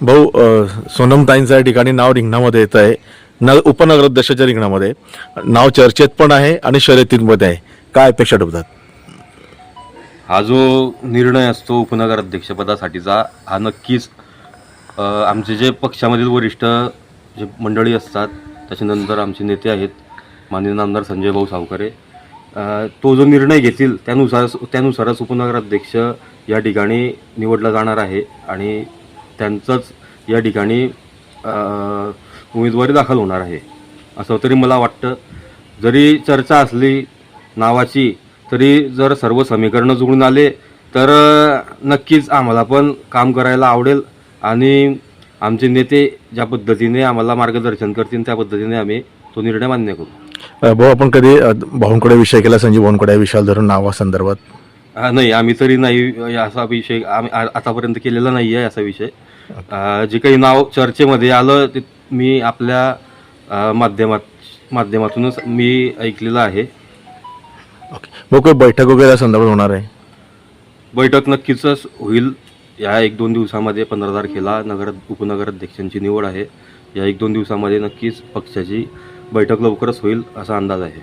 भाऊ, सोनमताईंचं या ठिकाणी नाव रिंगणामध्ये येत आहे. उपनगराध्यक्षाच्या रिंगणामध्ये नाव चर्चेत पण आहे आणि शर्यतींमध्ये आहे. काय अपेक्षा ठेवतात? हा जो निर्णय असतो उपनगर अध्यक्षपदासाठीचा, हा नक्कीच आमचे जे पक्षामधील वरिष्ठ जे मंडळी असतात, त्याच्यानंतर आमचे नेते आहेत माननीय नामदार संजय भाऊ सावकारे, तो जो निर्णय घेतील त्यानुसारच उपनगराध्यक्ष या ठिकाणी निवडला जाणार आहे आणि त्यांचंच या ठिकाणी उमेदवारी दाखल होणार आहे असं तरी मला वाटतं. जरी चर्चा असली नावाची, तरी जर सर्व समीकरणं जुळून आले तर नक्कीच आम्हाला पण काम करायला आवडेल आणि आमचे नेते ज्या पद्धतीने आम्हाला मार्गदर्शन करतील त्या पद्धतीने आम्ही तो निर्णय मान्य करू. भाऊ, आपण कधी भाऊंकडे विषय केला, संजीव भाऊंकडे या विषयाला धरून नावासंदर्भात? नाही, आम्ही तरी नाही असा विषय आम्ही आतापर्यंत केलेला नाही आहे. असा विषय जे काही नाव चर्चेमध्ये आलं ते मी आपल्या माध्यमातूनच मी ऐकलेलं आहे. ओके भाऊ, काही बैठक वगैरे या संदर्भात होणार आहे? बैठक नक्कीच होईल. या 1-2 दिवसामध्ये 15 तारखेला उपनगराध्यक्षांची निवड आहे. या 1-2 दिवसामध्ये नक्कीच पक्षाची बैठक लवकरच होईल असा अंदाज आहे.